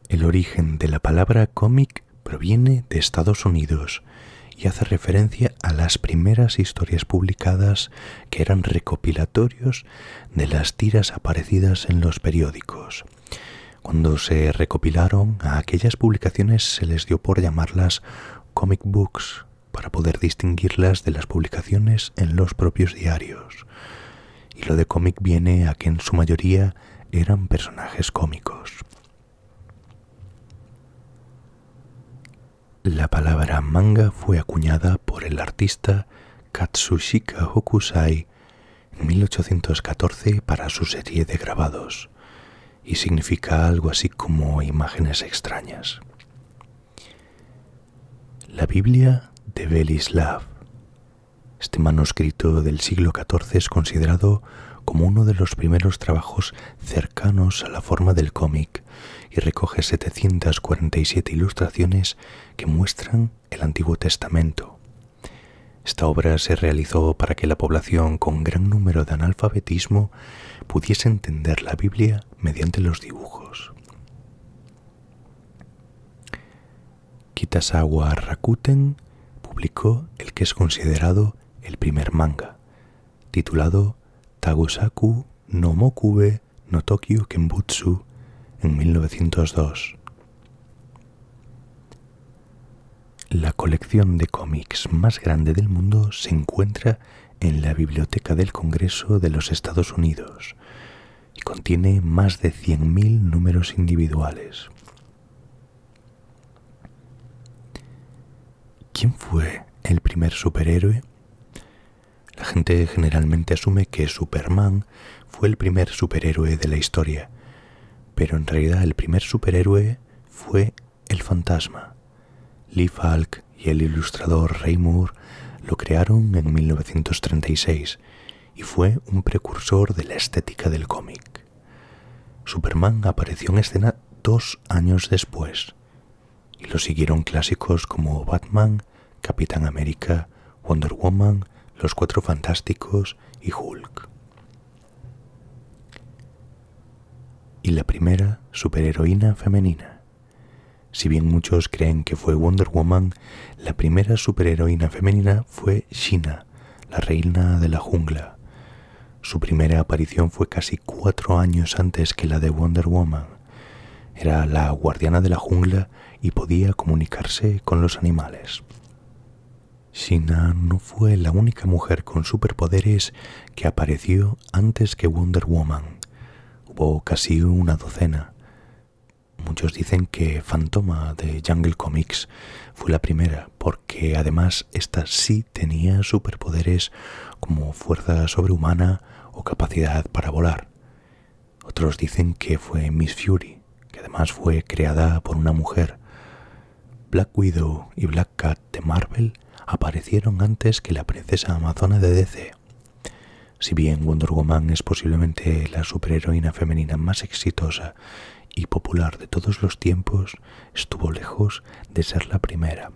El origen de la palabra cómic proviene de Estados Unidos y hace referencia a las primeras historias publicadas que eran recopilatorios de las tiras aparecidas en los periódicos. Cuando se recopilaron, a aquellas publicaciones se les dio por llamarlas comic books para poder distinguirlas de las publicaciones en los propios diarios. Y lo de cómic viene a que en su mayoría eran personajes cómicos. La palabra manga fue acuñada por el artista Katsushika Hokusai en 1814 para su serie de grabados y significa algo así como imágenes extrañas. La Biblia de Belislav. Este manuscrito del siglo XIV es considerado como uno de los primeros trabajos cercanos a la forma del cómic y recoge 747 ilustraciones que muestran el Antiguo Testamento. Esta obra se realizó para que la población con gran número de analfabetismo pudiese entender la Biblia mediante los dibujos. Kitazawa Rakuten publicó el que es considerado el primer manga, titulado Tagosaku no Mokube no Tokyo Kenbutsu en 1902. La colección de cómics más grande del mundo se encuentra en la Biblioteca del Congreso de los Estados Unidos y contiene más de 100.000 números individuales. ¿Quién fue el primer superhéroe? La gente generalmente asume que Superman fue el primer superhéroe de la historia, pero en realidad el primer superhéroe fue el Fantasma. Lee Falk y el ilustrador Ray Moore lo crearon en 1936 y fue un precursor de la estética del cómic. Superman apareció en escena 2 años después y lo siguieron clásicos como Batman, Capitán América, Wonder Woman, Los Cuatro Fantásticos y Hulk. Y la primera superheroína femenina. Si bien muchos creen que fue Wonder Woman, la primera superheroína femenina fue Sheena, la reina de la jungla. Su primera aparición fue casi 4 años antes que la de Wonder Woman. Era la guardiana de la jungla y podía comunicarse con los animales. Sheena no fue la única mujer con superpoderes que apareció antes que Wonder Woman. Hubo casi una docena. Muchos dicen que Fantoma de Jungle Comics fue la primera, porque además esta sí tenía superpoderes como fuerza sobrehumana o capacidad para volar. Otros dicen que fue Miss Fury, que además fue creada por una mujer. Black Widow y Black Cat de Marvel aparecieron antes que la princesa amazona de DC. Si bien Wonder Woman es posiblemente la superheroína femenina más exitosa y popular de todos los tiempos, estuvo lejos de ser la primera.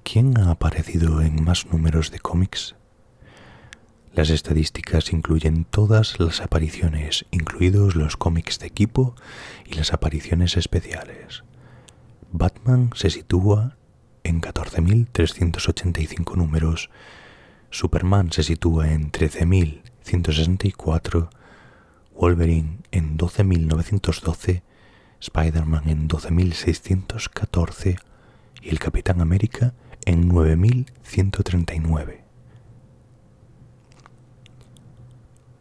¿Quién ha aparecido en más números de cómics? Las estadísticas incluyen todas las apariciones, incluidos los cómics de equipo y las apariciones especiales. Batman se sitúa en 14.385 números, Superman se sitúa en 13.164, Wolverine en 12.912, Spider-Man en 12.614 y el Capitán América en 9.139.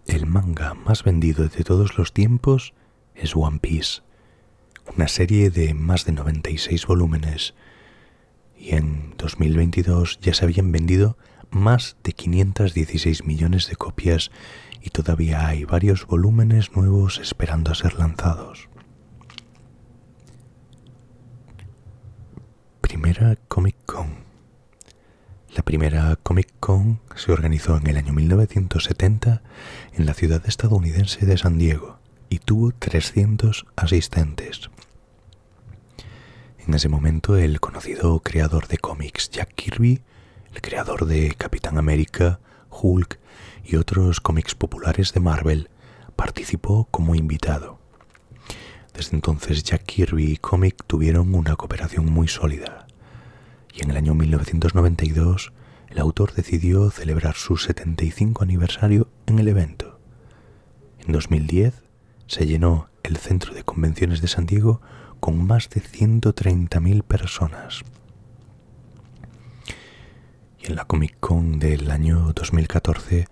El manga más vendido de todos los tiempos es One Piece, una serie de más de 96 volúmenes, y en 2022 ya se habían vendido más de 516 millones de copias y todavía hay varios volúmenes nuevos esperando a ser lanzados. Primera Comic Con. La primera Comic Con se organizó en el año 1970 en la ciudad estadounidense de San Diego y tuvo 300 asistentes. En ese momento el conocido creador de cómics Jack Kirby, el creador de Capitán América, Hulk y otros cómics populares de Marvel participó como invitado. Desde entonces Jack Kirby y Comic tuvieron una cooperación muy sólida, y en el año 1992 el autor decidió celebrar su 75 aniversario en el evento. En 2010 se llenó el Centro de Convenciones de San Diego con más de 130.000 personas. Y en la Comic Con del año 2014,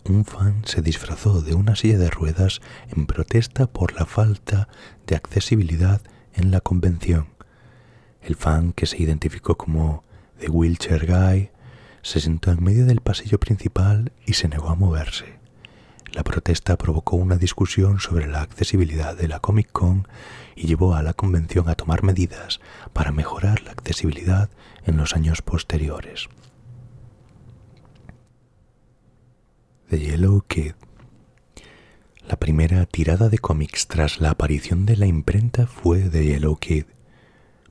un fan se disfrazó de una silla de ruedas en protesta por la falta de accesibilidad en la convención. El fan, que se identificó como The Wheelchair Guy, se sentó en medio del pasillo principal y se negó a moverse. La protesta provocó una discusión sobre la accesibilidad de la Comic Con y llevó a la convención a tomar medidas para mejorar la accesibilidad en los años posteriores. The Yellow Kid. La primera tirada de cómics tras la aparición de la imprenta fue The Yellow Kid,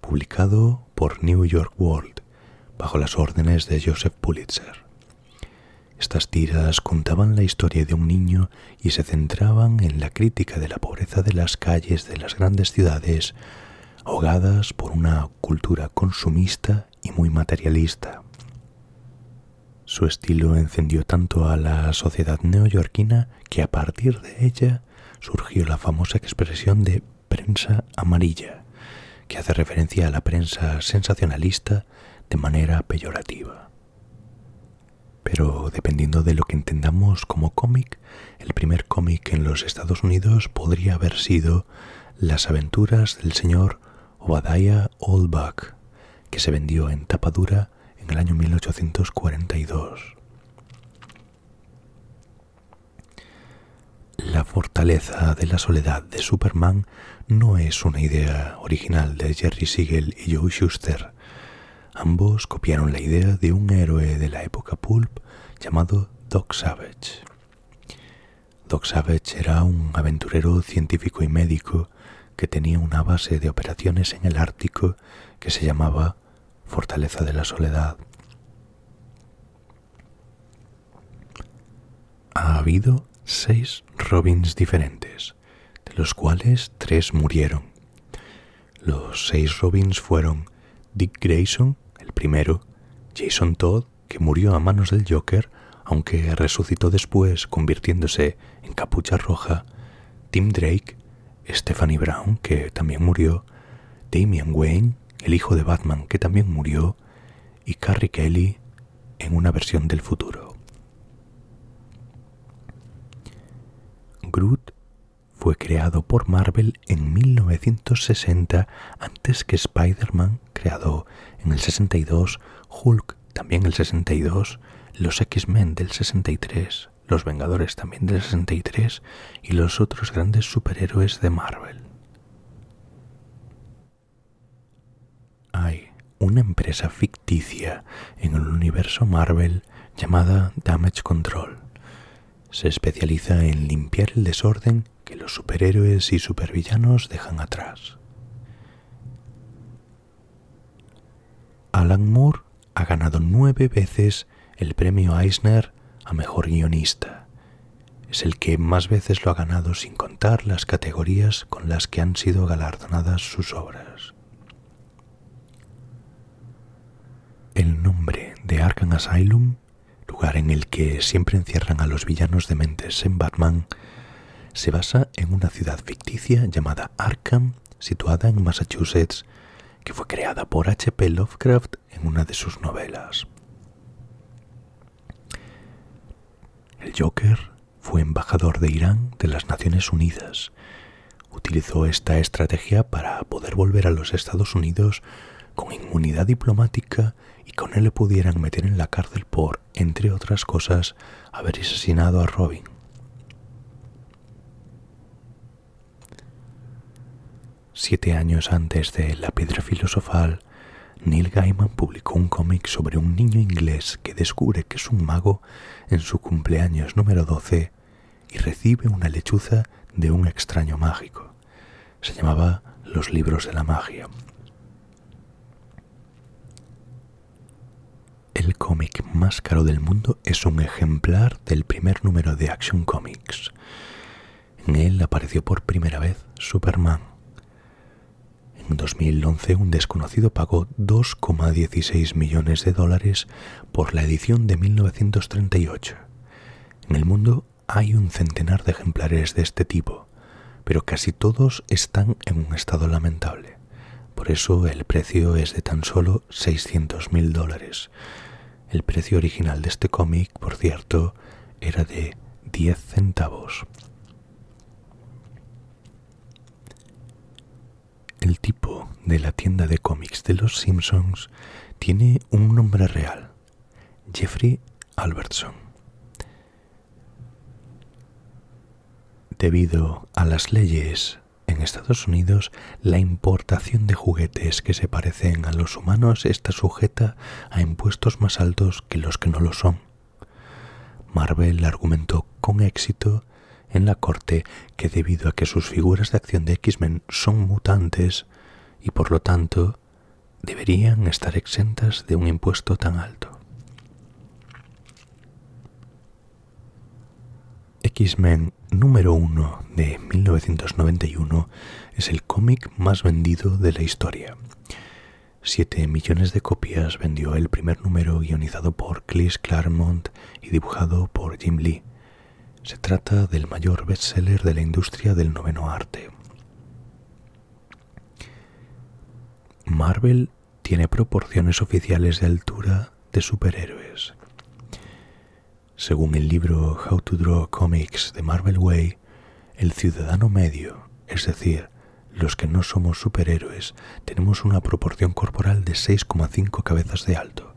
publicado por New York World, bajo las órdenes de Joseph Pulitzer. Estas tiras contaban la historia de un niño y se centraban en la crítica de la pobreza de las calles de las grandes ciudades, ahogadas por una cultura consumista y muy materialista. Su estilo encendió tanto a la sociedad neoyorquina que a partir de ella surgió la famosa expresión de prensa amarilla, que hace referencia a la prensa sensacionalista de manera peyorativa. Pero dependiendo de lo que entendamos como cómic, el primer cómic en los Estados Unidos podría haber sido Las aventuras del señor Obadiah Oldbuck, que se vendió en tapa dura en el año 1842. La fortaleza de la soledad de Superman no es una idea original de Jerry Siegel y Joe Shuster. Ambos copiaron la idea de un héroe de la época pulp llamado Doc Savage. Doc Savage era un aventurero científico y médico que tenía una base de operaciones en el Ártico que se llamaba Fortaleza de la Soledad. Ha habido 6 Robins diferentes, de los cuales 3 murieron. Los 6 Robins fueron Dick Grayson, el primero, Jason Todd, que murió a manos del Joker, aunque resucitó después convirtiéndose en Capucha Roja, Tim Drake, Stephanie Brown, que también murió, Damian Wayne, el hijo de Batman, que también murió, y Carrie Kelly en una versión del futuro. Groot fue creado por Marvel en 1960, antes que Spider-Man, creado en el 62, Hulk también el 62, los X-Men del 63, los Vengadores también del 63 y los otros grandes superhéroes de Marvel. Hay una empresa ficticia en el universo Marvel llamada Damage Control. Se especializa en limpiar el desorden que los superhéroes y supervillanos dejan atrás. Alan Moore ha ganado 9 veces el premio Eisner a Mejor Guionista. Es el que más veces lo ha ganado sin contar las categorías con las que han sido galardonadas sus obras. El nombre de Arkham Asylum, lugar en el que siempre encierran a los villanos dementes en Batman, se basa en una ciudad ficticia llamada Arkham, situada en Massachusetts, que fue creada por H.P. Lovecraft en una de sus novelas. El Joker fue embajador de Irán de las Naciones Unidas. Utilizó esta estrategia para poder volver a los Estados Unidos con inmunidad diplomática y con él le pudieran meter en la cárcel por, entre otras cosas, haber asesinado a Robin. Siete años antes de La Piedra Filosofal, Neil Gaiman publicó un cómic sobre un niño inglés que descubre que es un mago en su cumpleaños número 12 y recibe una lechuza de un extraño mágico. Se llamaba Los Libros de la Magia. El cómic más caro del mundo es un ejemplar del primer número de Action Comics. En él apareció por primera vez Superman. En 2011, un desconocido pagó $2,16 millones por la edición de 1938. En el mundo hay un centenar de ejemplares de este tipo, pero casi todos están en un estado lamentable. Por eso el precio es de tan solo $600.000. El precio original de este cómic, por cierto, era de 10 centavos. El tipo de la tienda de cómics de los Simpsons tiene un nombre real: Jeffrey Albertson. Debido a las leyes en Estados Unidos, la importación de juguetes que se parecen a los humanos está sujeta a impuestos más altos que los que no lo son. Marvel argumentó con éxito en la corte que debido a que sus figuras de acción de X-Men son mutantes y por lo tanto deberían estar exentas de un impuesto tan alto. X-Men número 1 de 1991 es el cómic más vendido de la historia. 7 millones de copias vendió el primer número, guionizado por Chris Claremont y dibujado por Jim Lee. Se trata del mayor bestseller de la industria del noveno arte. Marvel tiene proporciones oficiales de altura de superhéroes. Según el libro How to Draw Comics de Marvel Way, el ciudadano medio, es decir, los que no somos superhéroes, tenemos una proporción corporal de 6,5 cabezas de alto.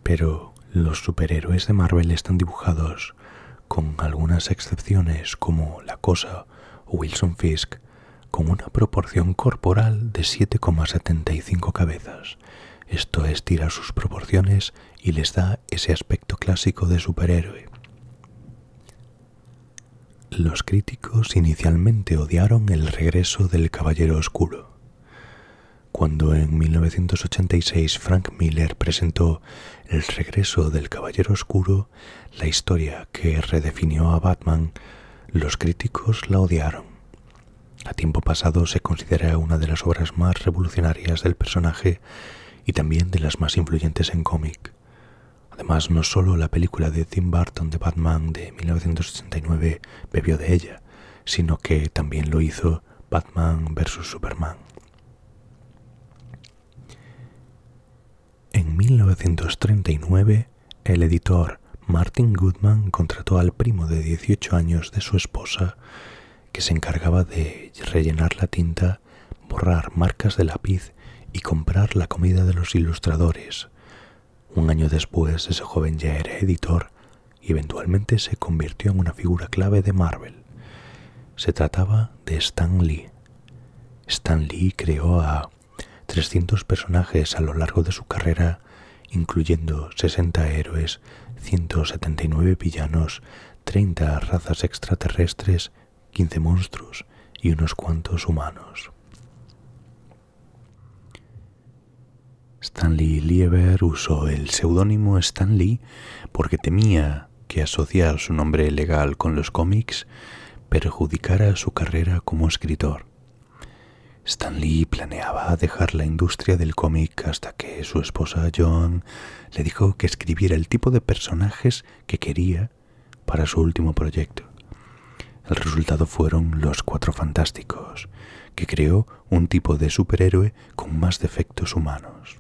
Pero los superhéroes de Marvel están dibujados, con algunas excepciones como La Cosa o Wilson Fisk, con una proporción corporal de 7,75 cabezas. Esto estira sus proporciones y les da ese aspecto clásico de superhéroe. Los críticos inicialmente odiaron el regreso del Caballero Oscuro. Cuando en 1986 Frank Miller presentó El regreso del Caballero Oscuro, la historia que redefinió a Batman, los críticos la odiaron. A tiempo pasado se considera una de las obras más revolucionarias del personaje y también de las más influyentes en cómic. Además, no solo la película de Tim Burton de Batman de 1989 bebió de ella, sino que también lo hizo Batman vs. Superman. En 1939, el editor Martin Goodman contrató al primo de 18 años de su esposa, que se encargaba de rellenar la tinta, borrar marcas de lápiz y comprar la comida de los ilustradores. Un año después, ese joven ya era editor y eventualmente se convirtió en una figura clave de Marvel. Se trataba de Stan Lee. Stan Lee creó a 300 personajes a lo largo de su carrera, incluyendo 60 héroes, 179 villanos, 30 razas extraterrestres, 15 monstruos y unos cuantos humanos. Stanley Lieber usó el seudónimo Stan Lee porque temía que asociar su nombre legal con los cómics perjudicara su carrera como escritor. Stan Lee planeaba dejar la industria del cómic hasta que su esposa Joan le dijo que escribiera el tipo de personajes que quería para su último proyecto. El resultado fueron Los Cuatro Fantásticos, que creó un tipo de superhéroe con más defectos humanos.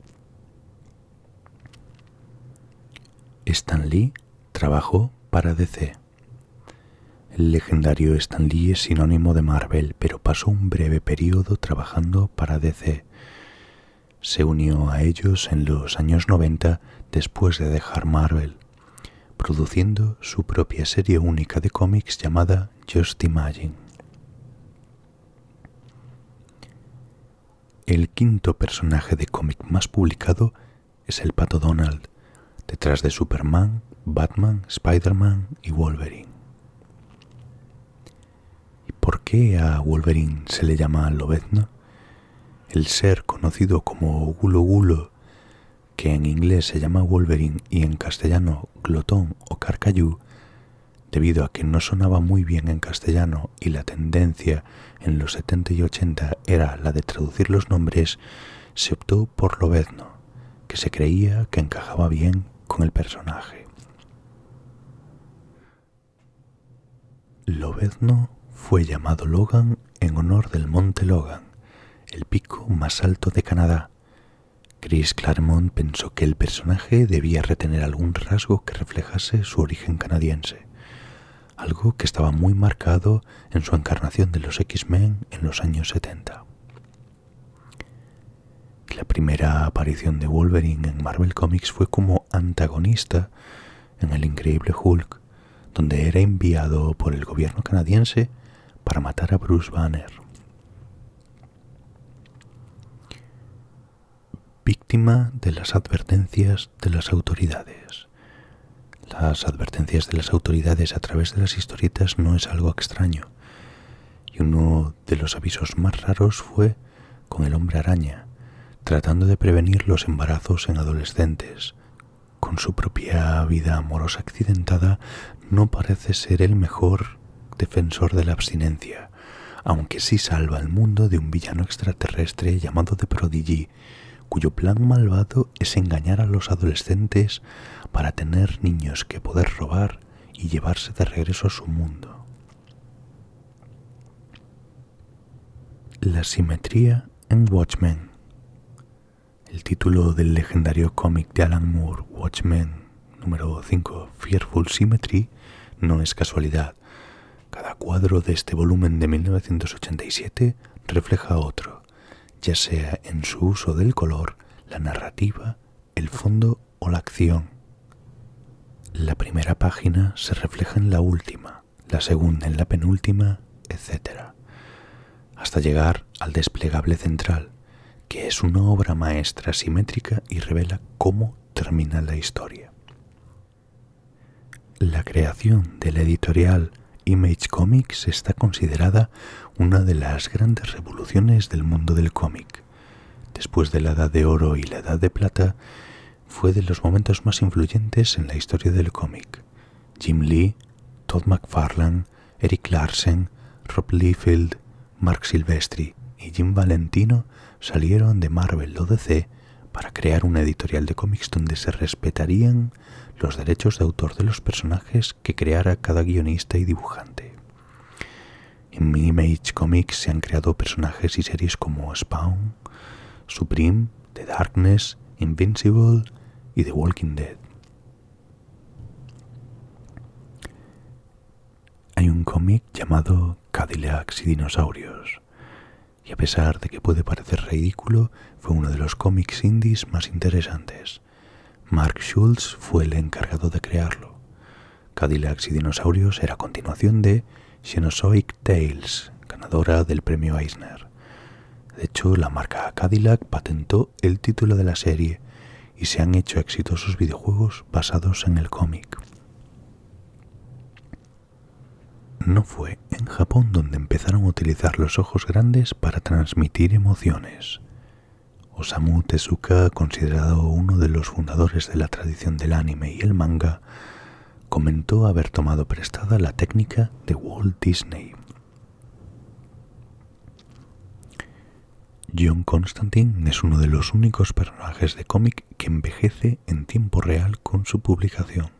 Stan Lee trabajó para DC. El legendario Stan Lee es sinónimo de Marvel, pero pasó un breve periodo trabajando para DC. Se unió a ellos en los años 90 después de dejar Marvel, produciendo su propia serie única de cómics llamada Just Imagine. El quinto personaje de cómic más publicado es el Pato Donald, detrás de Superman, Batman, Spider-Man y Wolverine. ¿Y por qué a Wolverine se le llama Lobezno? El ser conocido como Gulo Gulo, que en inglés se llama Wolverine y en castellano glotón o carcayú, Debido a que no sonaba muy bien en castellano y la tendencia en los 70 y 80 era la de traducir los nombres, se optó por Lobezno, que se creía que encajaba bien con el personaje. Lobezno fue llamado Logan en honor del monte Logan, el pico más alto de Canadá. Chris Claremont pensó que el personaje debía retener algún rasgo que reflejase su origen canadiense, algo que estaba muy marcado en su encarnación de los X-Men en los años 70. La primera aparición de Wolverine en Marvel Comics fue como antagonista en El Increíble Hulk, donde era enviado por el gobierno canadiense para matar a Bruce Banner. Víctima de las advertencias de las autoridades. Las advertencias de las autoridades a través de las historietas no es algo extraño, y uno de los avisos más raros fue con el Hombre Araña, tratando de prevenir los embarazos en adolescentes. Con su propia vida amorosa accidentada, no parece ser el mejor defensor de la abstinencia, aunque sí salva al mundo de un villano extraterrestre llamado The Prodigy, cuyo plan malvado es engañar a los adolescentes para tener niños que poder robar y llevarse de regreso a su mundo. La simetría en Watchmen. El título del legendario cómic de Alan Moore, Watchmen número 5, Fearful Symmetry, no es casualidad. Cada cuadro de este volumen de 1987 refleja otro, ya sea en su uso del color, la narrativa, el fondo o la acción. La primera página se refleja en la última, la segunda en la penúltima, etc., hasta llegar al desplegable central, que es una obra maestra simétrica y revela cómo termina la historia. La creación de la editorial Image Comics está considerada una de las grandes revoluciones del mundo del cómic. Después de la Edad de Oro y la Edad de Plata, fue de los momentos más influyentes en la historia del cómic. Jim Lee, Todd McFarlane, Eric Larsen, Rob Liefeld, Mark Silvestri y Jim Valentino salieron de Marvel o DC para crear una editorial de cómics donde se respetarían los derechos de autor de los personajes que creara cada guionista y dibujante. En Image Comics se han creado personajes y series como Spawn, Supreme, The Darkness, Invincible y The Walking Dead. Hay un cómic llamado Cadillacs y Dinosaurios, y a pesar de que puede parecer ridículo, fue uno de los cómics indies más interesantes. Mark Schultz fue el encargado de crearlo. Cadillacs y Dinosaurios era continuación de Xenozoic Tales, ganadora del premio Eisner. De hecho, la marca Cadillac patentó el título de la serie y se han hecho exitosos videojuegos basados en el cómic. No fue en Japón donde empezaron a utilizar los ojos grandes para transmitir emociones. Osamu Tezuka, considerado uno de los fundadores de la tradición del anime y el manga, comentó haber tomado prestada la técnica de Walt Disney. John Constantine es uno de los únicos personajes de cómic que envejece en tiempo real con su publicación.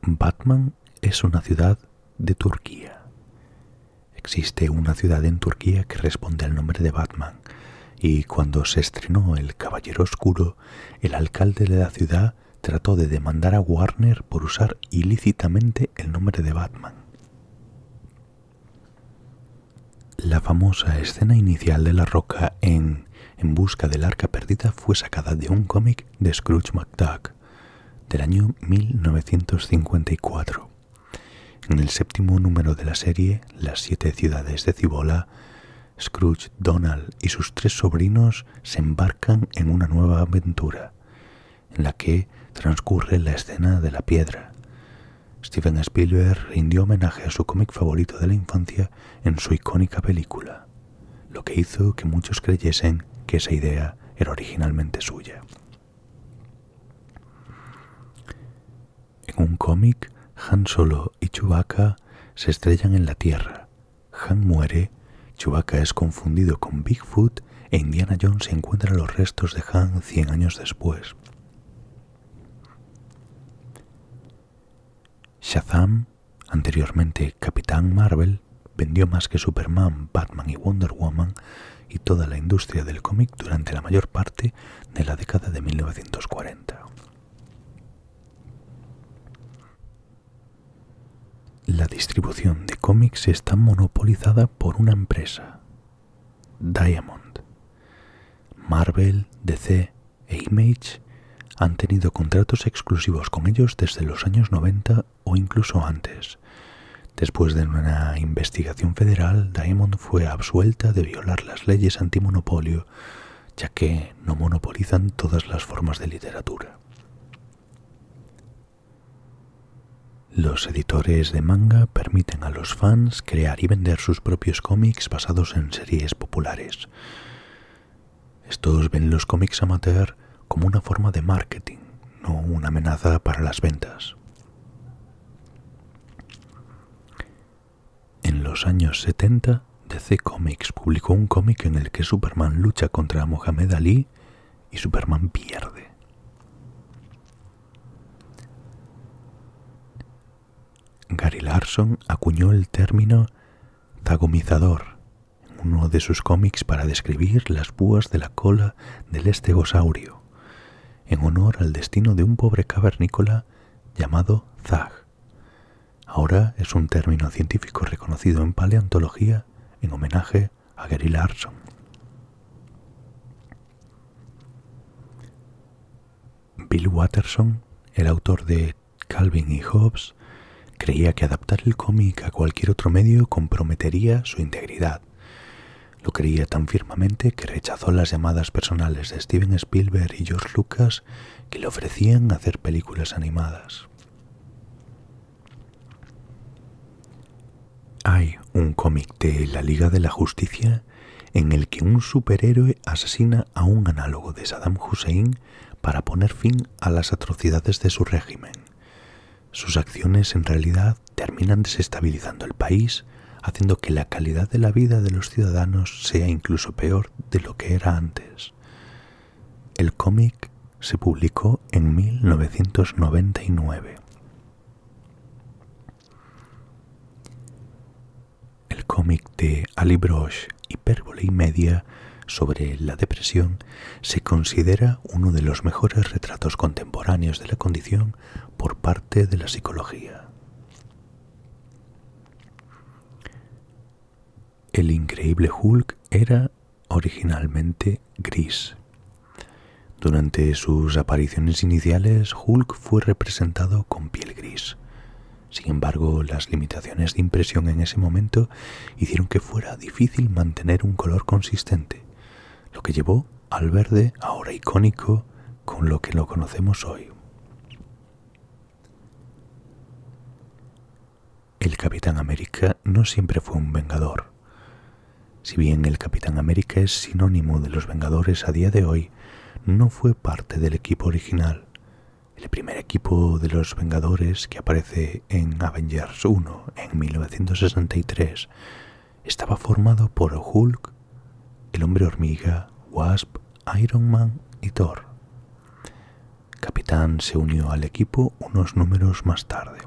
Batman es una ciudad de Turquía. Existe una ciudad en Turquía que responde al nombre de Batman, y cuando se estrenó El Caballero Oscuro, el alcalde de la ciudad trató de demandar a Warner por usar ilícitamente el nombre de Batman. La famosa escena inicial de La Roca en busca del arca perdida fue sacada de un cómic de Scrooge McDuck del año 1954. En el séptimo número de la serie, Las 7 ciudades de Cibola, Scrooge, Donald y sus 3 sobrinos se embarcan en una nueva aventura, en la que transcurre la escena de la piedra. Steven Spielberg rindió homenaje a su cómic favorito de la infancia en su icónica película, lo que hizo que muchos creyesen que esa idea era originalmente suya. un cómic, Han Solo y Chewbacca se estrellan en la Tierra. Han muere, Chewbacca es confundido con Bigfoot e Indiana Jones encuentra los restos de Han 100 años después. Shazam, anteriormente Capitán Marvel, vendió más que Superman, Batman y Wonder Woman y toda la industria del cómic durante la mayor parte de la década de 1940. La distribución de cómics está monopolizada por una empresa, Diamond. Marvel, DC e Image han tenido contratos exclusivos con ellos desde los años 90 o incluso antes. Después de una investigación federal, Diamond fue absuelta de violar las leyes antimonopolio, ya que no monopolizan todas las formas de literatura. Los editores de manga permiten a los fans crear y vender sus propios cómics basados en series populares. Estos ven los cómics amateur como una forma de marketing, no una amenaza para las ventas. En los años 70, DC Comics publicó un cómic en el que Superman lucha contra Muhammad Ali y Superman pierde. Gary Larson acuñó el término zagomizador en uno de sus cómics para describir las púas de la cola del estegosaurio, en honor al destino de un pobre cavernícola llamado Zag. Ahora es un término científico reconocido en paleontología en homenaje a Gary Larson. Bill Watterson, el autor de Calvin y Hobbes, creía que adaptar el cómic a cualquier otro medio comprometería su integridad. Lo creía tan firmemente que rechazó las llamadas personales de Steven Spielberg y George Lucas que le ofrecían hacer películas animadas. Hay un cómic de la Liga de la Justicia en el que un superhéroe asesina a un análogo de Saddam Hussein para poner fin a las atrocidades de su régimen. Sus acciones en realidad terminan desestabilizando el país, haciendo que la calidad de la vida de los ciudadanos sea incluso peor de lo que era antes. El cómic se publicó en 1999. El cómic de Ali Brosh, Hipérbole y Media, sobre la depresión, se considera uno de los mejores retratos contemporáneos de la condición por parte de la psicología. El increíble Hulk era originalmente gris. Durante sus apariciones iniciales, Hulk fue representado con piel gris. Sin embargo, las limitaciones de impresión en ese momento hicieron que fuera difícil mantener un color consistente, lo que llevó al verde, ahora icónico, con lo que lo conocemos hoy. El Capitán América no siempre fue un vengador. Si bien el Capitán América es sinónimo de los Vengadores a día de hoy, no fue parte del equipo original. El primer equipo de los Vengadores, que aparece en Avengers 1 en 1963, estaba formado por Hulk, el Hombre Hormiga, Wasp, Iron Man y Thor. Capitán se unió al equipo unos números más tarde.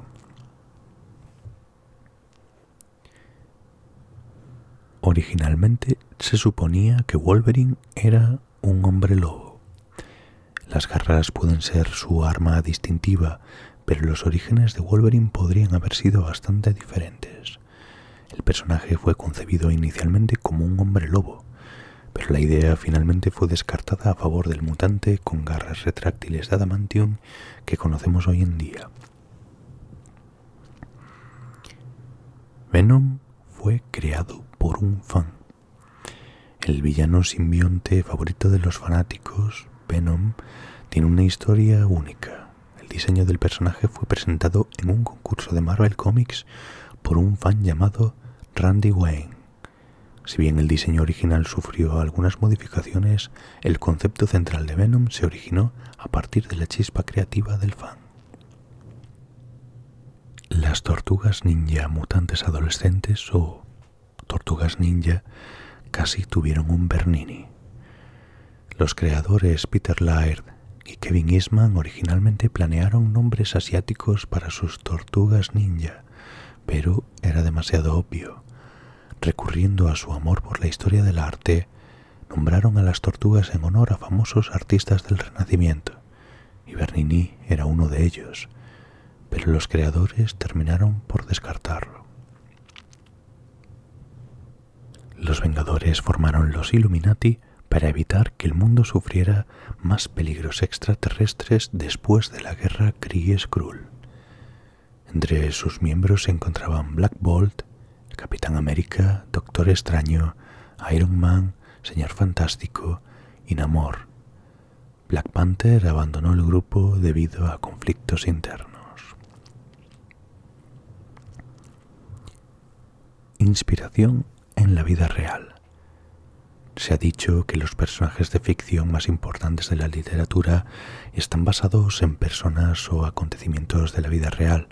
Originalmente se suponía que Wolverine era un hombre lobo. Las garras pueden ser su arma distintiva, pero los orígenes de Wolverine podrían haber sido bastante diferentes. El personaje fue concebido inicialmente como un hombre lobo, pero la idea finalmente fue descartada a favor del mutante con garras retráctiles de adamantium que conocemos hoy en día. Venom fue creado por un fan. El villano simbionte favorito de los fanáticos, Venom, tiene una historia única. El diseño del personaje fue presentado en un concurso de Marvel Comics por un fan llamado Randy Wayne. Si bien el diseño original sufrió algunas modificaciones, el concepto central de Venom se originó a partir de la chispa creativa del fan. Las tortugas ninja mutantes adolescentes o tortugas ninja casi tuvieron un Bernini. Los creadores Peter Laird y Kevin Eastman originalmente planearon nombres asiáticos para sus tortugas ninja, pero era demasiado obvio. Recurriendo a su amor por la historia del arte, nombraron a las tortugas en honor a famosos artistas del Renacimiento, y Bernini era uno de ellos, pero los creadores terminaron por descartarlo. Los Vengadores formaron los Illuminati para evitar que el mundo sufriera más peligros extraterrestres después de la guerra Kree-Skrull. Entre sus miembros se encontraban Black Bolt, el Capitán América, Doctor Extraño, Iron Man, Señor Fantástico y Namor. Black Panther abandonó el grupo debido a conflictos internos. Inspiración en la vida real. Se ha dicho que los personajes de ficción más importantes de la literatura están basados en personas o acontecimientos de la vida real.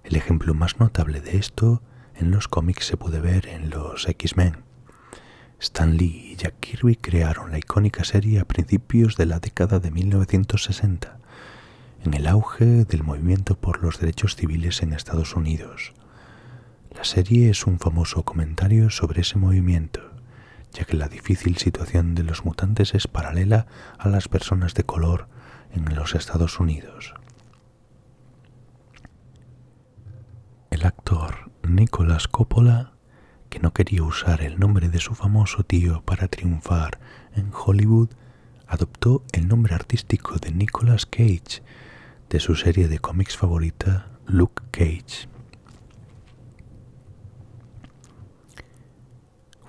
El ejemplo más notable de esto en los cómics se puede ver en los X-Men. Stan Lee y Jack Kirby crearon la icónica serie a principios de la década de 1960, en el auge del movimiento por los derechos civiles en Estados Unidos. La serie es un famoso comentario sobre ese movimiento, ya que la difícil situación de los mutantes es paralela a las personas de color en los Estados Unidos. El actor Nicolas Coppola, que no quería usar el nombre de su famoso tío para triunfar en Hollywood, adoptó el nombre artístico de Nicolas Cage de su serie de cómics favorita, Luke Cage.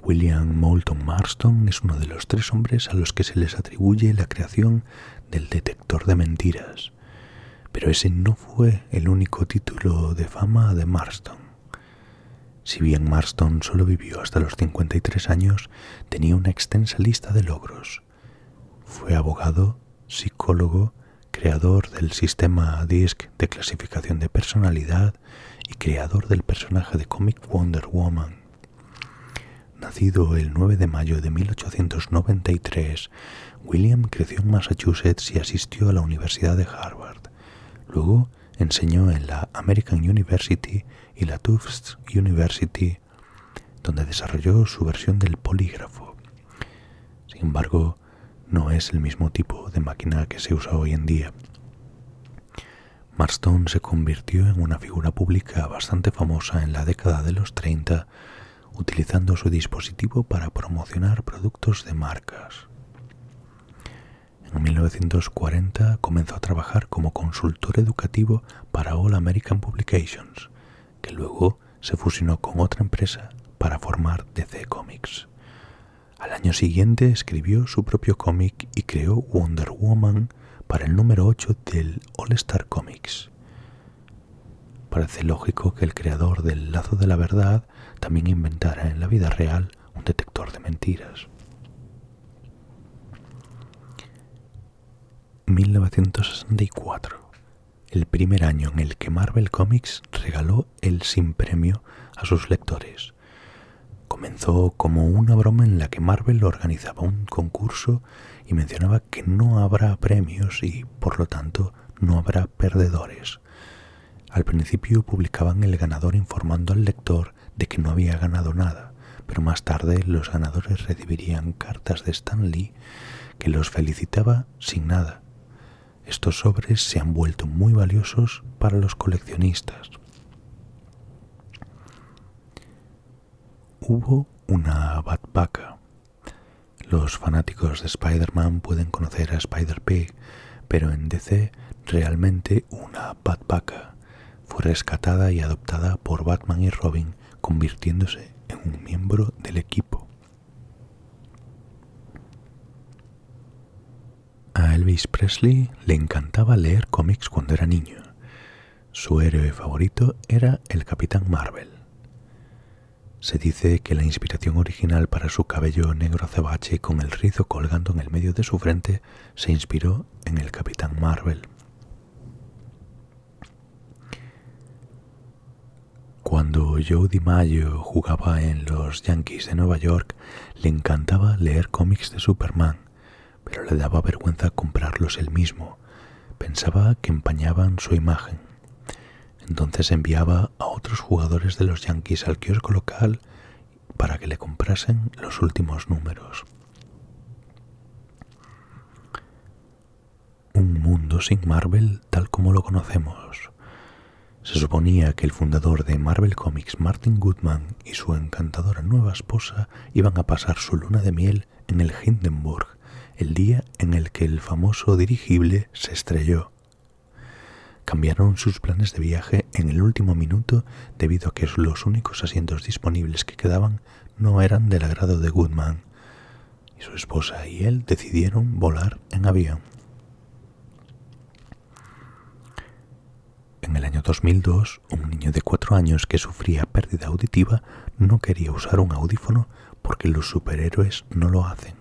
William Moulton Marston es uno de los 3 hombres a los que se les atribuye la creación del detector de mentiras, pero ese no fue el único título de fama de Marston. Si bien Marston solo vivió hasta los 53 años, tenía una extensa lista de logros. Fue abogado, psicólogo, creador del sistema DISC de clasificación de personalidad y creador del personaje de cómic Wonder Woman. Nacido el 9 de mayo de 1893, William creció en Massachusetts y asistió a la Universidad de Harvard. Luego enseñó en la American University y la Tufts University, donde desarrolló su versión del polígrafo. Sin embargo, no es el mismo tipo de máquina que se usa hoy en día. Marston se convirtió en una figura pública bastante famosa en la década de los 30, utilizando su dispositivo para promocionar productos de marcas. En 1940 comenzó a trabajar como consultor educativo para All American Publications, que luego se fusionó con otra empresa para formar DC Comics. Al año siguiente escribió su propio cómic y creó Wonder Woman para el número 8 del All Star Comics. Parece lógico que el creador del Lazo de la Verdad también inventara en la vida real un detector de mentiras. 1964, el primer año en el que Marvel Comics regaló el Sin Premio a sus lectores. Comenzó como una broma en la que Marvel organizaba un concurso y mencionaba que no habrá premios y, por lo tanto, no habrá perdedores. Al principio publicaban el ganador informando al lector de que no había ganado nada, pero más tarde los ganadores recibirían cartas de Stan Lee que los felicitaba sin nada. Estos sobres se han vuelto muy valiosos para los coleccionistas. Hubo una Batvaca. Los fanáticos de Spider-Man pueden conocer a Spider-Pig, pero en DC realmente una Batvaca fue rescatada y adoptada por Batman y Robin, convirtiéndose en un miembro del equipo. A Elvis Presley le encantaba leer cómics cuando era niño. Su héroe favorito era el Capitán Marvel. Se dice que la inspiración original para su cabello negro azabache con el rizo colgando en el medio de su frente se inspiró en el Capitán Marvel. Joe DiMaggio jugaba en los Yankees de Nueva York, le encantaba leer cómics de Superman, pero le daba vergüenza comprarlos él mismo. Pensaba que empañaban su imagen. Entonces enviaba a otros jugadores de los Yankees al kiosco local para que le comprasen los últimos números. Un mundo sin Marvel tal como lo conocemos. Se suponía que el fundador de Marvel Comics, Martin Goodman, y su encantadora nueva esposa iban a pasar su luna de miel en el Hindenburg, el día en el que el famoso dirigible se estrelló. Cambiaron sus planes de viaje en el último minuto debido a que los únicos asientos disponibles que quedaban no eran del agrado de Goodman, y su esposa y él decidieron volar en avión. En el año 2002, un niño de 4 años que sufría pérdida auditiva no quería usar un audífono porque los superhéroes no lo hacen.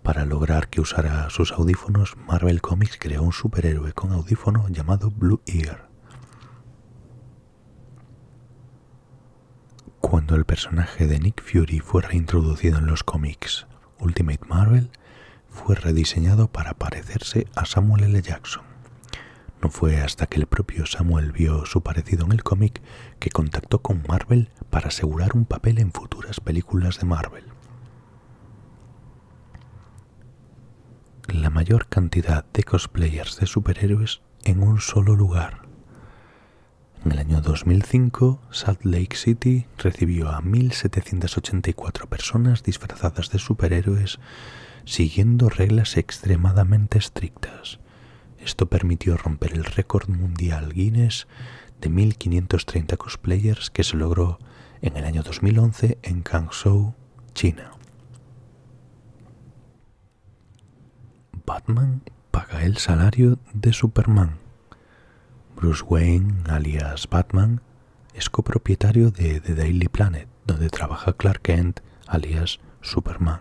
Para lograr que usara sus audífonos, Marvel Comics creó un superhéroe con audífono llamado Blue Ear. Cuando el personaje de Nick Fury fue reintroducido en los cómics Ultimate Marvel, fue rediseñado para parecerse a Samuel L. Jackson. No fue hasta que el propio Samuel vio su parecido en el cómic que contactó con Marvel para asegurar un papel en futuras películas de Marvel. La mayor cantidad de cosplayers de superhéroes en un solo lugar. En el año 2005, Salt Lake City recibió a 1.784 personas disfrazadas de superhéroes siguiendo reglas extremadamente estrictas. Esto permitió romper el récord mundial Guinness de 1.530 cosplayers que se logró en el año 2011 en Guangzhou, China. Batman paga el salario de Superman. Bruce Wayne, alias Batman, es copropietario de The Daily Planet, donde trabaja Clark Kent, alias Superman.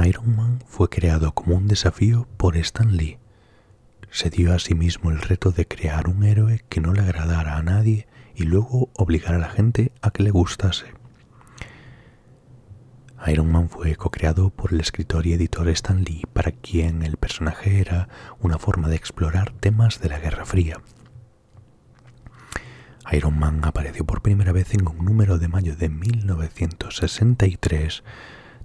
Iron Man fue creado como un desafío por Stan Lee. Se dio a sí mismo el reto de crear un héroe que no le agradara a nadie y luego obligar a la gente a que le gustase. Iron Man fue co-creado por el escritor y editor Stan Lee, para quien el personaje era una forma de explorar temas de la Guerra Fría. Iron Man apareció por primera vez en un número de mayo de 1963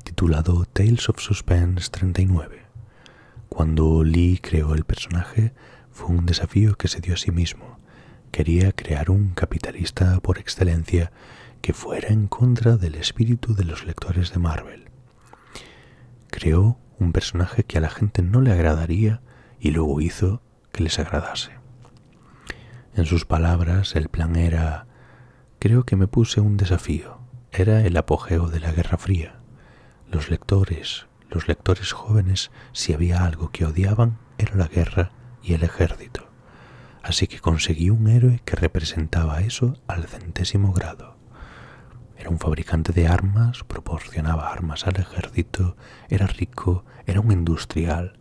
titulado Tales of Suspense 39. Cuando Lee creó el personaje, fue un desafío que se dio a sí mismo. Quería crear un capitalista por excelencia que fuera en contra del espíritu de los lectores de Marvel. Creó un personaje que a la gente no le agradaría y luego hizo que les agradase. En sus palabras, el plan era: creo que me puse un desafío. Era el apogeo de la Guerra Fría. Los lectores jóvenes, si había algo que odiaban, era la guerra y el ejército. Así que conseguí un héroe que representaba eso al 100º grado. Era un fabricante de armas, proporcionaba armas al ejército, era rico, era un industrial.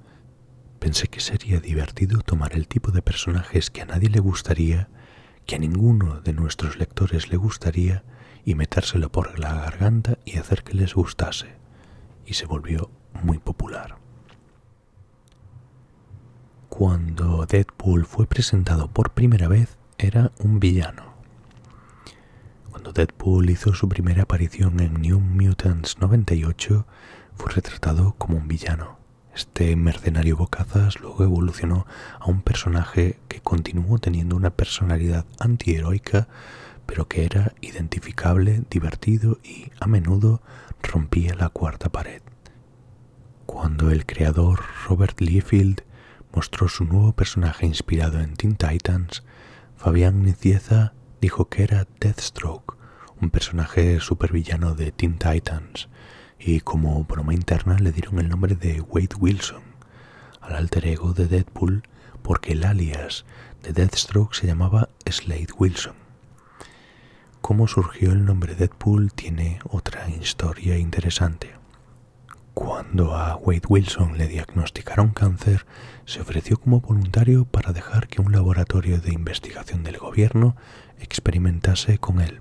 Pensé que sería divertido tomar el tipo de personajes que a nadie le gustaría, que a ninguno de nuestros lectores le gustaría, y metérselo por la garganta y hacer que les gustase. Y se volvió muy popular. Cuando Deadpool fue presentado por primera vez, era un villano. Cuando Deadpool hizo su primera aparición en New Mutants 98, fue retratado como un villano. Este mercenario bocazas luego evolucionó a un personaje que continuó teniendo una personalidad antiheroica, pero que era identificable, divertido y, a menudo, rompía la cuarta pared. Cuando el creador Robert Liefeld mostró su nuevo personaje inspirado en Teen Titans, Fabián Nicieza dijo que era Deathstroke, un personaje supervillano de Teen Titans, y como broma interna le dieron el nombre de Wade Wilson al alter ego de Deadpool, porque el alias de Deathstroke se llamaba Slade Wilson. Cómo surgió el nombre Deadpool tiene otra historia interesante. Cuando a Wade Wilson le diagnosticaron cáncer, se ofreció como voluntario para dejar que un laboratorio de investigación del gobierno experimentase con él.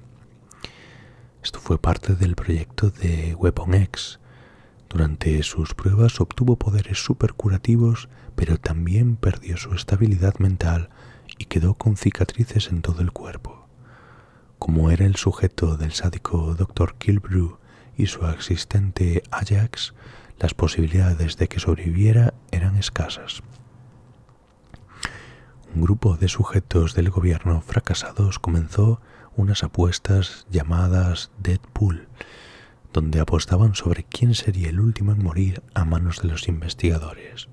Esto fue parte del proyecto de Weapon X. Durante sus pruebas obtuvo poderes supercurativos, pero también perdió su estabilidad mental y quedó con cicatrices en todo el cuerpo. Como era el sujeto del sádico Dr. Killebrew y su asistente Ajax, las posibilidades de que sobreviviera eran escasas. Un grupo de sujetos del gobierno fracasados comenzó unas apuestas llamadas Deadpool, donde apostaban sobre quién sería el último en morir a manos de los investigadores.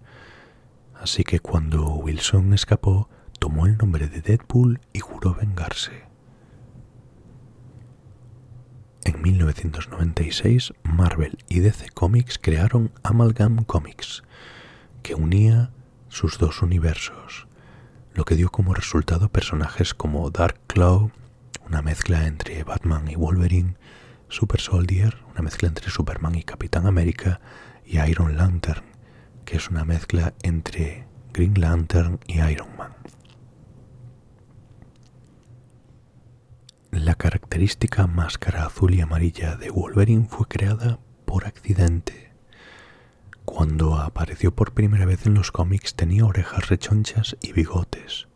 Así que cuando Wilson escapó, tomó el nombre de Deadpool y juró vengarse. En 1996, Marvel y DC Comics crearon Amalgam Comics, que unía sus dos universos, lo que dio como resultado personajes como Dark Claw, una mezcla entre Batman y Wolverine, Super Soldier, una mezcla entre Superman y Capitán América, y Iron Lantern, que es una mezcla entre Green Lantern y Iron Man. La característica máscara azul y amarilla de Wolverine fue creada por accidente. Cuando apareció por primera vez en los cómics tenía orejas rechonchas y bigotes.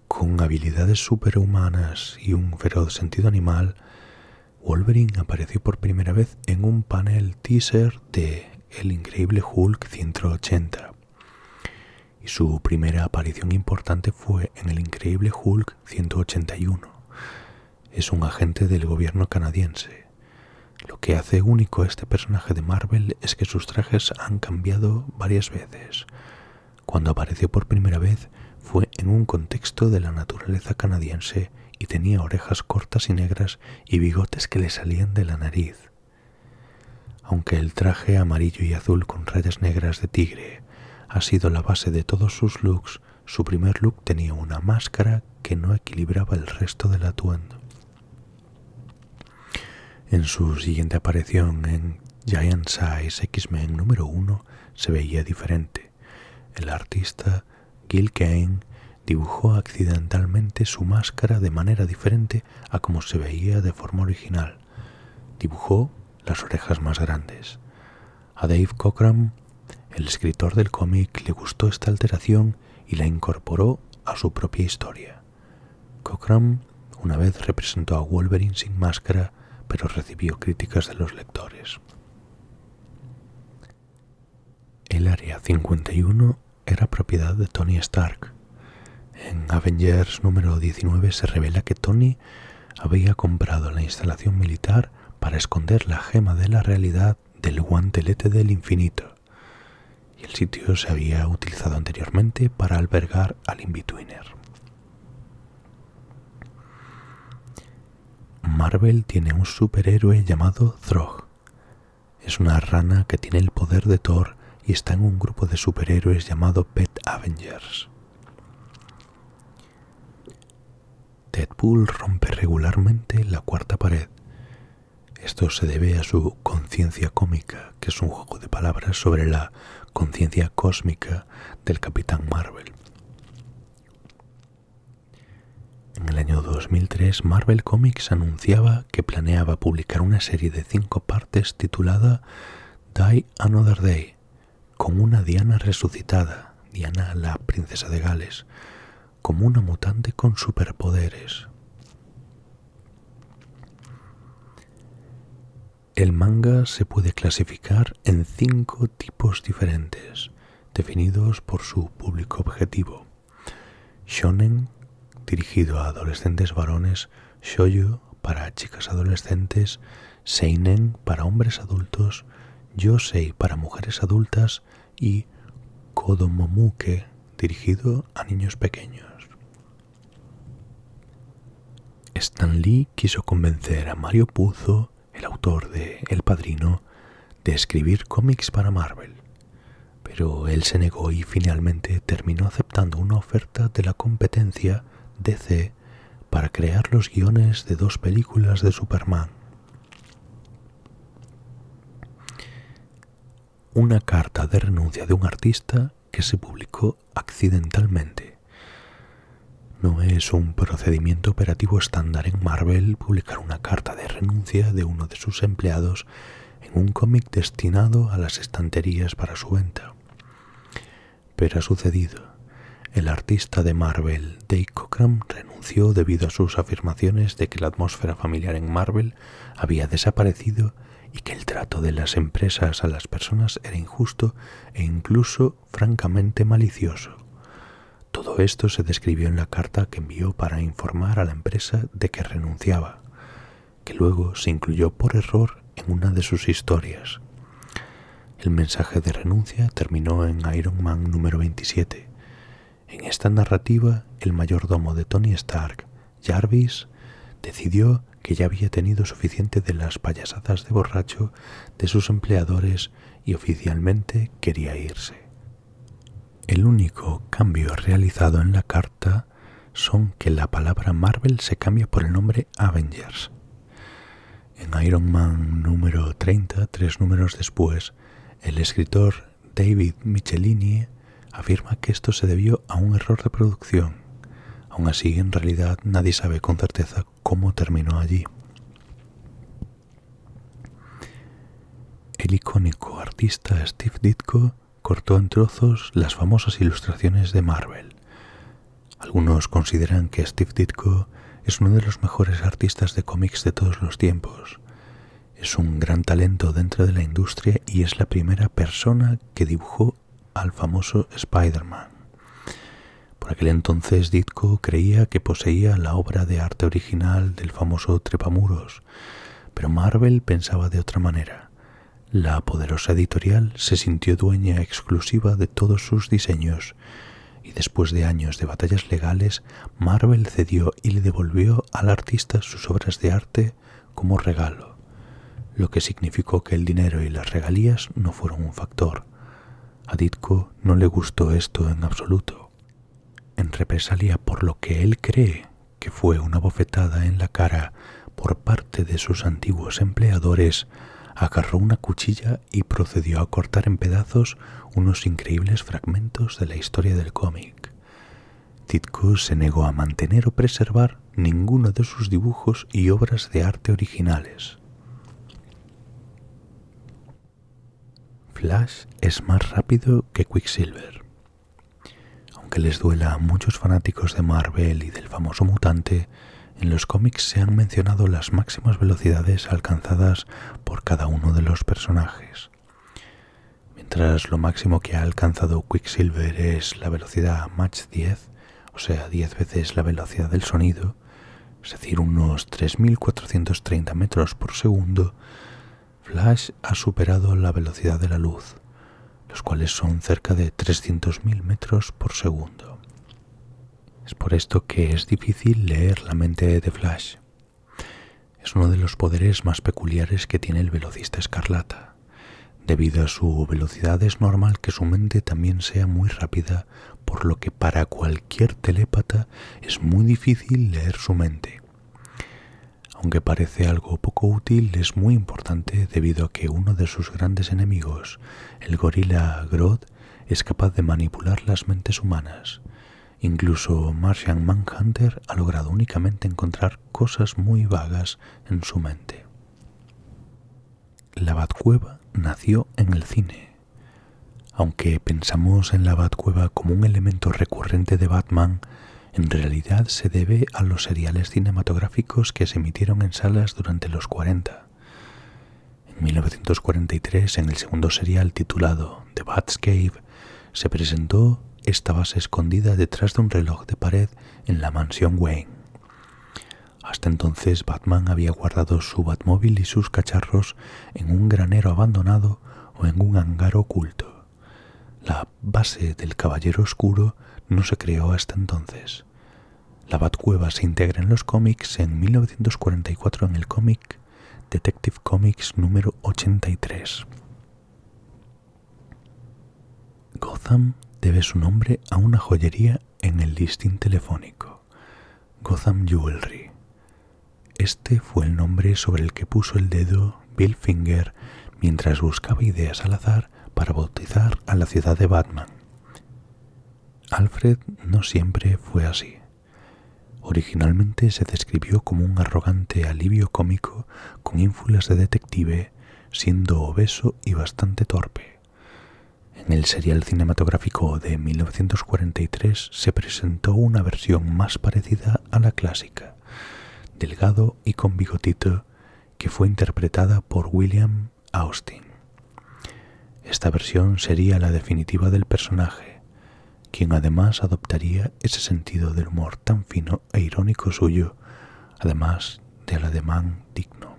Con habilidades superhumanas y un feroz sentido animal, Wolverine apareció por primera vez en un panel teaser de El Increíble Hulk 180. Y su primera aparición importante fue en El Increíble Hulk 181. Es un agente del gobierno canadiense. Lo que hace único a este personaje de Marvel es que sus trajes han cambiado varias veces. Cuando apareció por primera vez fue en un contexto de la naturaleza canadiense y tenía orejas cortas y negras y bigotes que le salían de la nariz. Aunque el traje amarillo y azul con rayas negras de tigre ha sido la base de todos sus looks, su primer look tenía una máscara que no equilibraba el resto del atuendo. En su siguiente aparición en Giant Size X-Men número 1 se veía diferente. El artista Gil Kane dibujó accidentalmente su máscara de manera diferente a como se veía de forma original. Dibujó las orejas más grandes. A Dave Cockrum, el escritor del cómic, le gustó esta alteración y la incorporó a su propia historia. Cockrum una vez representó a Wolverine sin máscara, pero recibió críticas de los lectores. El Área 51 era propiedad de Tony Stark. En Avengers número 19 se revela que Tony había comprado la instalación militar para esconder la gema de la realidad del guantelete del infinito, y el sitio se había utilizado anteriormente para albergar al Inbetweener. Marvel tiene un superhéroe llamado Throg. Es una rana que tiene el poder de Thor y está en un grupo de superhéroes llamado Pet Avengers. Deadpool rompe regularmente la cuarta pared. Esto se debe a su conciencia cómica, que es un juego de palabras sobre la conciencia cósmica del Capitán Marvel. En el año 2003, Marvel Comics anunciaba que planeaba publicar una serie de 5 partes titulada Die Another Day, con una Diana resucitada, Diana la princesa de Gales, como una mutante con superpoderes. El manga se puede clasificar en 5 tipos diferentes, definidos por su público objetivo: shonen, dirigido a adolescentes varones; shoujo, para chicas adolescentes; seinen, para hombres adultos; yosei, para mujeres adultas; y kodomomuke, dirigido a niños pequeños. Stan Lee quiso convencer a Mario Puzo, el autor de El Padrino, de escribir cómics para Marvel, pero él se negó y finalmente terminó aceptando una oferta de la competencia DC para crear los guiones de 2 películas de Superman. una carta de renuncia de un artista que se publicó accidentalmente. No es un procedimiento operativo estándar en Marvel publicar una carta de renuncia de uno de sus empleados en un cómic destinado a las estanterías para su venta. Pero ha sucedido. El artista de Marvel, Dave Cockrum, renunció debido a sus afirmaciones de que la atmósfera familiar en Marvel había desaparecido y que el trato de las empresas a las personas era injusto e incluso francamente malicioso. Todo esto se describió en la carta que envió para informar a la empresa de que renunciaba, que luego se incluyó por error en una de sus historias. El mensaje de renuncia terminó en Iron Man número 27. En esta narrativa, el mayordomo de Tony Stark, Jarvis, decidió que ya había tenido suficiente de las payasadas de borracho de sus empleadores y oficialmente quería irse. El único cambio realizado en la carta son que la palabra Marvel se cambia por el nombre Avengers. En Iron Man número 30, 3 números después, el escritor David Michelinie afirma que esto se debió a un error de producción. Aún así, en realidad, nadie sabe con certeza cómo terminó allí. El icónico artista Steve Ditko cortó en trozos las famosas ilustraciones de Marvel. Algunos consideran que Steve Ditko es uno de los mejores artistas de cómics de todos los tiempos. Es un gran talento dentro de la industria y es la primera persona que dibujó al famoso Spider-Man. Por aquel entonces Ditko creía que poseía la obra de arte original del famoso trepamuros, pero Marvel pensaba de otra manera. La poderosa editorial se sintió dueña exclusiva de todos sus diseños y después de años de batallas legales, Marvel cedió y le devolvió al artista sus obras de arte como regalo, lo que significó que el dinero y las regalías no fueron un factor. A Ditko no le gustó esto en absoluto. En represalia por lo que él cree que fue una bofetada en la cara por parte de sus antiguos empleadores, agarró una cuchilla y procedió a cortar en pedazos unos increíbles fragmentos de la historia del cómic. Ditko se negó a mantener o preservar ninguno de sus dibujos y obras de arte originales. Flash es más rápido que Quicksilver. Aunque les duela a muchos fanáticos de Marvel y del famoso mutante, en los cómics se han mencionado las máximas velocidades alcanzadas por cada uno de los personajes. Mientras lo máximo que ha alcanzado Quicksilver es la velocidad Mach 10, o sea, 10 veces la velocidad del sonido, es decir, unos 3.430 metros por segundo, Flash ha superado la velocidad de la luz, los cuales son cerca de 300.000 metros por segundo. Es por esto que es difícil leer la mente de Flash. Es uno de los poderes más peculiares que tiene el velocista escarlata. Debido a su velocidad es normal que su mente también sea muy rápida, por lo que para cualquier telépata es muy difícil leer su mente. Aunque parece algo poco útil, es muy importante debido a que uno de sus grandes enemigos, el gorila Grodd, es capaz de manipular las mentes humanas. Incluso Martian Manhunter ha logrado únicamente encontrar cosas muy vagas en su mente. La Batcueva nació en el cine. Aunque pensamos en la Batcueva como un elemento recurrente de Batman, en realidad se debe a los seriales cinematográficos que se emitieron en salas durante los 40. En 1943, en el segundo serial titulado The Bat's Cave, se presentó esta base escondida detrás de un reloj de pared en la mansión Wayne. Hasta entonces Batman había guardado su Batmóvil y sus cacharros en un granero abandonado o en un hangar oculto. La base del Caballero Oscuro no se creó hasta entonces. La Batcueva se integra en los cómics en 1944 en el cómic Detective Comics número 83. Gotham debe su nombre a una joyería en el listín telefónico, Gotham Jewelry. Este fue el nombre sobre el que puso el dedo Bill Finger mientras buscaba ideas al azar para bautizar a la ciudad de Batman. Alfred no siempre fue así. Originalmente se describió como un arrogante alivio cómico con ínfulas de detective, siendo obeso y bastante torpe. En el serial cinematográfico de 1943 se presentó una versión más parecida a la clásica, delgado y con bigotito, que fue interpretada por William Austin. Esta versión sería la definitiva del personaje, quien además adoptaría ese sentido del humor tan fino e irónico suyo, además del ademán digno.